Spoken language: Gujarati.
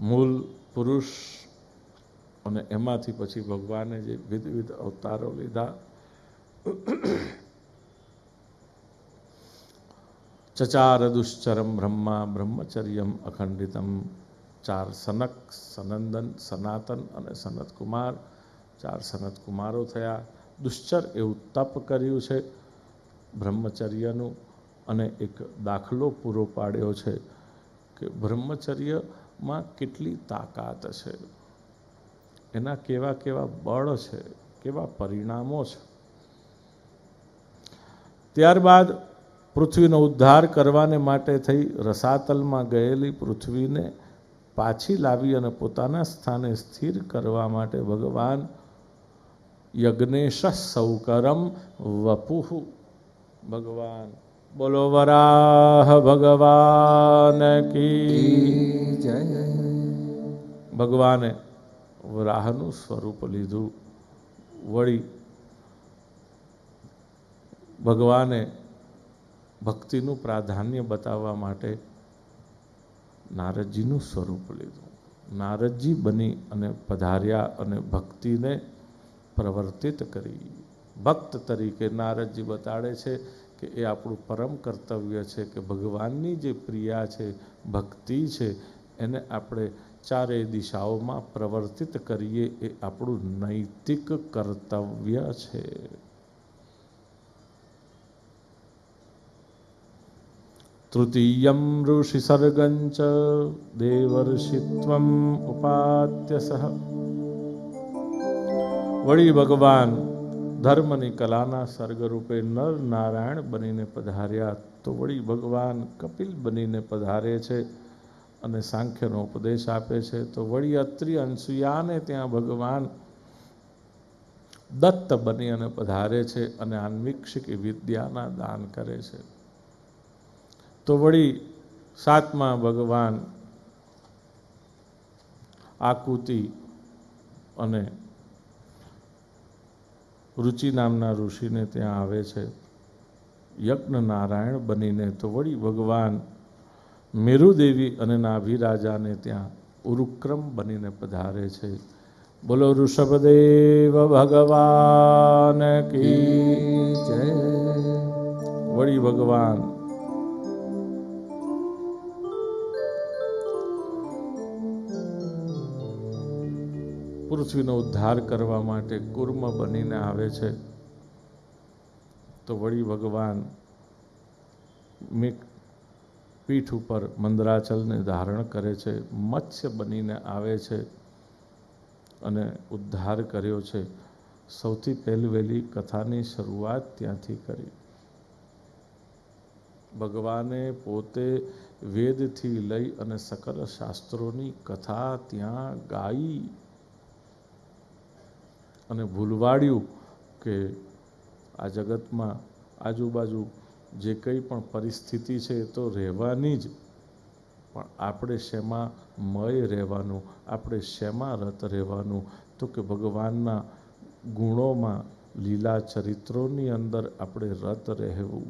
મૂળ પુરુષ અને એમાંથી પછી ભગવાને જે વિવિધ અવતારો લીધા. ચચાર દુશ્ચરમ બ્રહ્મા બ્રહ્મચર્યમ અખંડિતમ. 4 સનક, સનંદન, સનાતન અને સનતકુમાર. 4 સનતકુમારો થયા. દુશ્ચર એવું તપ કર્યું છે બ્રહ્મચર્યનું, અને એક દાખલો પૂરો પાડ્યો છે કે બ્રહ્મચર્યમાં કેટલી તાકાત છે, એના કેવા કેવા બળ છે, કેવા પરિણામો છે. ત્યારબાદ પૃથ્વીનો ઉદ્ધાર કરવાને માટે થઈ રસાતલમાં ગયેલી પૃથ્વીને પાછી લાવી અને પોતાના સ્થાને સ્થિર કરવા માટે ભગવાન યજ્ઞેશ સૌકરમ વપુઃ. ભગવાન બોલો વરાહ ભગવાન કી જય. ભગવાને વરાહનું સ્વરૂપ લીધું. વળી ભગવાને ભક્તિનું પ્રાધાન્ય બતાવવા માટે નારદજીનું સ્વરૂપ લીધું. નારદજી બની અને પધાર્યા અને ભક્તિને પ્રવર્તિત કરી. ભક્ત તરીકે નારદજી બતાડે છે કે એ આપણું પરમ કર્તવ્ય છે કે ભગવાનની જે પ્રિયા છે, ભક્તિ છે, એને આપણે ચારેય દિશાઓમાં પ્રવર્તિત કરીએ, એ આપણું નૈતિક કર્તવ્ય છે. તૃતીયમ ઋષિ સર્ગંચ દેવર્ષિત્વમ ઉપાત્ય સહ. વળી ભગવાન ધર્મની કલાના સર્ગરૂપે નર નારાયણ બનીને પધાર્યા. તો વળી ભગવાન કપિલ બનીને પધારે છે અને સાંખ્યનો ઉપદેશ આપે છે. તો વળી અત્રિ અનસુયાને ત્યાં ભગવાન દત્ત બની અને પધારે છે અને આન્વીક્ષિક વિદ્યાના દાન કરે છે. તો વળી 7મા ભગવાન આકુતિ અને રુચિ નામના ઋષિને ત્યાં આવે છે યજ્ઞ નારાયણ બનીને. તો વળી ભગવાન મેરુદેવી અને નાભિરાજાને ત્યાં ઉરુક્રમ બનીને પધારે છે. બોલો ઋષભદેવ ભગવાન કી જય. વળી ભગવાન પૃથ્વીનો ઉદ્ધાર કરવા માટે કુર્મ બનીને આવે છે. તો વળી ભગવાન પીઠ ઉપર મંદરાચલને ધારણ કરે છે, મત્સ્ય બનીને આવે છે અને ઉદ્ધાર કર્યો છે. સૌથી પહેલી કથાની શરૂઆત ત્યાંથી કરી. ભગવાને પોતે વેદથી લઈ અને સકલ શાસ્ત્રોની કથા ત્યાં ગાઈ અને ભૂલવાડ્યું કે આ જગતમાં આજુબાજુ જે કંઈ પણ પરિસ્થિતિ છે એ તો રહેવાની જ, પણ આપણે શેમાં મય રહેવાનું, આપણે શેમાં રત રહેવાનું? તો કે ભગવાનના ગુણોમાં, લીલા ચરિત્રોની અંદર આપણે રત રહેવું.